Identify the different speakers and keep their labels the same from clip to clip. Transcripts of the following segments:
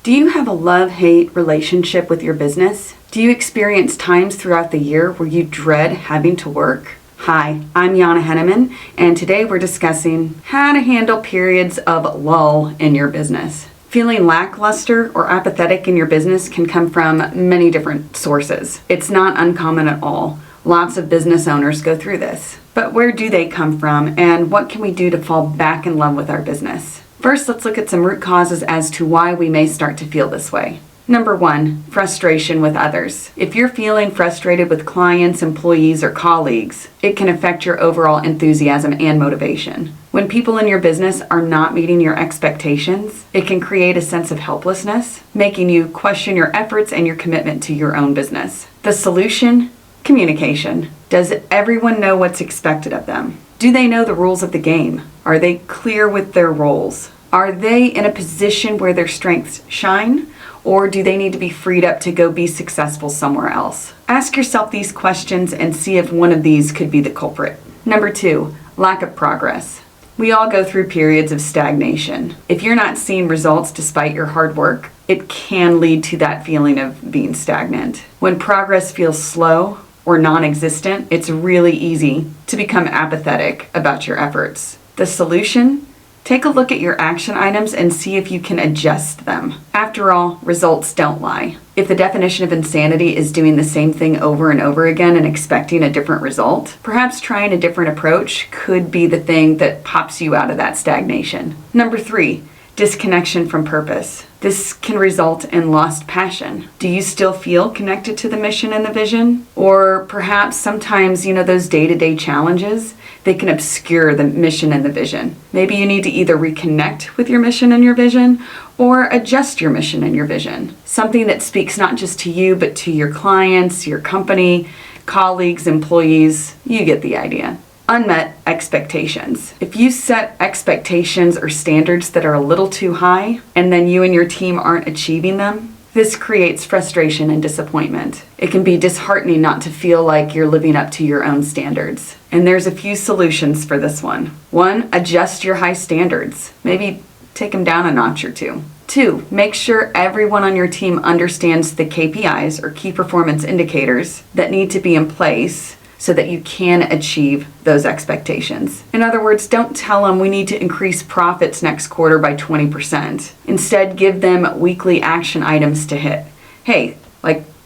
Speaker 1: Do you have a love-hate relationship with your business? Do you experience times throughout the year where you dread having to work? Hi, I'm Jana Henneman, and today we're discussing how to handle periods of lull in your business. Feeling lackluster or apathetic in your business can come from many different sources. It's not uncommon at all. Lots of business owners go through this. But where do they come from, and what can we do to fall back in love with our business? First, let's look at some root causes as to why we may start to feel this way. Number 1, frustration with others. If you're feeling frustrated with clients, employees, or colleagues, it can affect your overall enthusiasm and motivation. When people in your business are not meeting your expectations, it can create a sense of helplessness, making you question your efforts and your commitment to your own business. The solution? Communication. Does everyone know what's expected of them? Do they know the rules of the game? Are they clear with their roles? Are they in a position where their strengths shine? Or do they need to be freed up to go be successful somewhere else? Ask yourself these questions and see if one of these could be the culprit. Number 2, lack of progress. We all go through periods of stagnation. If you're not seeing results despite your hard work, it can lead to that feeling of being stagnant. When progress feels slow or non-existent, it's really easy to become apathetic about your efforts. The solution? Take a look at your action items and see if you can adjust them. After all, results don't lie. If the definition of insanity is doing the same thing over and over again and expecting a different result, perhaps trying a different approach could be the thing that pops you out of that stagnation. Number 3, disconnection from purpose. This can result in lost passion. Do you still feel connected to the mission and the vision? Or perhaps sometimes, those day-to-day challenges, they can obscure the mission and the vision. Maybe you need to either reconnect with your mission and your vision or adjust your mission and your vision. Something that speaks not just to you, but to your clients, your company, colleagues, employees. You get the idea. Unmet expectations. If you set expectations or standards that are a little too high, and then you and your team aren't achieving them, this creates frustration and disappointment. It can be disheartening not to feel like you're living up to your own standards. And there's a few solutions for this one. 1, adjust your high standards. Maybe take them down a notch or 2. 2, make sure everyone on your team understands the KPIs or key performance indicators that need to be in place so that you can achieve those expectations. In other words, don't tell them we need to increase profits next quarter by 20%. Instead, give them weekly action items to hit. Hey,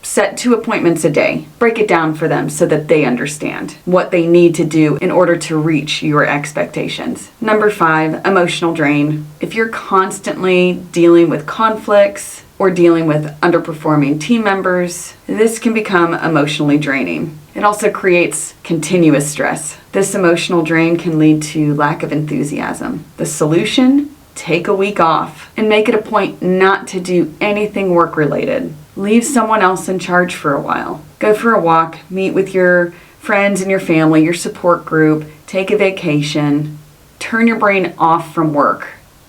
Speaker 1: set 2 appointments a day. Break it down for them so that they understand what they need to do in order to reach your expectations. Number 5, emotional drain. If you're constantly dealing with conflicts or dealing with underperforming team members, this can become emotionally draining. It also creates continuous stress. This emotional drain can lead to lack of enthusiasm. The solution? Take a week off and make it a point not to do anything work-related. Leave someone else in charge for a while. Go for a walk, meet with your friends and your family, your support group, take a vacation. Turn your brain off from work,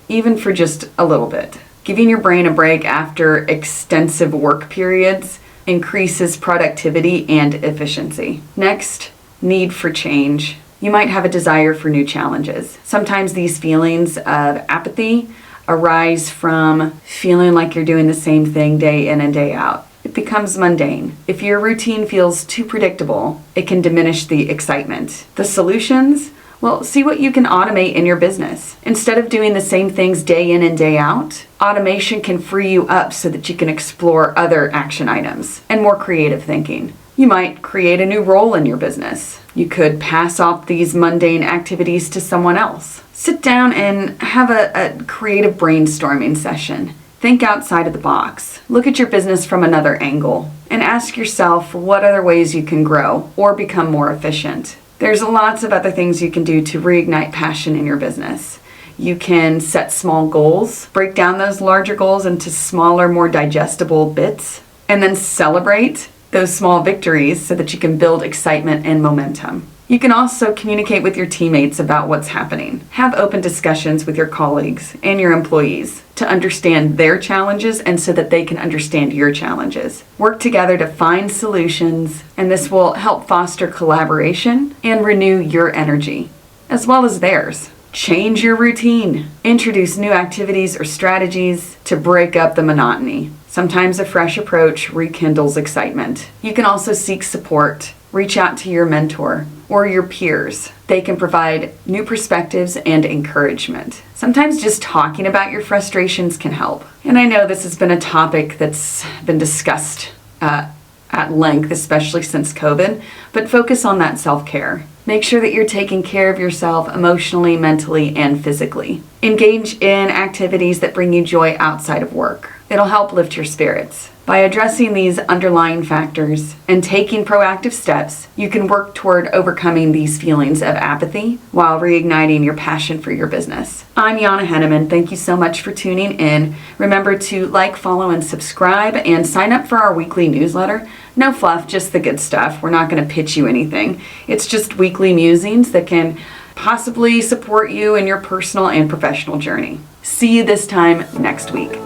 Speaker 1: even for just a little bit. Giving your brain a break after extensive work periods increases productivity and efficiency. Next, need for change. You might have a desire for new challenges. Sometimes these feelings of apathy arise from feeling like you're doing the same thing day in and day out. It becomes mundane. If your routine feels too predictable, it can diminish the excitement. The solutions? Well, see what you can automate in your business. Instead of doing the same things day in and day out, automation can free you up so that you can explore other action items and more creative thinking. You might create a new role in your business. You could pass off these mundane activities to someone else. Sit down and have a creative brainstorming session. Think outside of the box. Look at your business from another angle and ask yourself what other ways you can grow or become more efficient. There's lots of other things you can do to reignite passion in your business. You can set small goals, break down those larger goals into smaller, more digestible bits, and then celebrate those small victories so that you can build excitement and momentum. You can also communicate with your teammates about what's happening. Have open discussions with your colleagues and your employees to understand their challenges and so that they can understand your challenges. Work together to find solutions, and this will help foster collaboration and renew your energy, as well as theirs. Change your routine. Introduce new activities or strategies to break up the monotony. Sometimes a fresh approach rekindles excitement. You can also seek support. Reach out to your mentor or your peers. They can provide new perspectives and encouragement. Sometimes just talking about your frustrations can help. And I know this has been a topic that's been discussed at length, especially since COVID, but focus on that self-care. Make sure that you're taking care of yourself emotionally, mentally, and physically. Engage in activities that bring you joy outside of work. It'll help lift your spirits. By addressing these underlying factors and taking proactive steps, you can work toward overcoming these feelings of apathy while reigniting your passion for your business. I'm Jana Henneman. Thank you so much for tuning in. Remember to like, follow, and subscribe, and sign up for our weekly newsletter. No fluff, just the good stuff. We're not going to pitch you anything. It's just weekly musings that can possibly support you in your personal and professional journey. See you this time next week.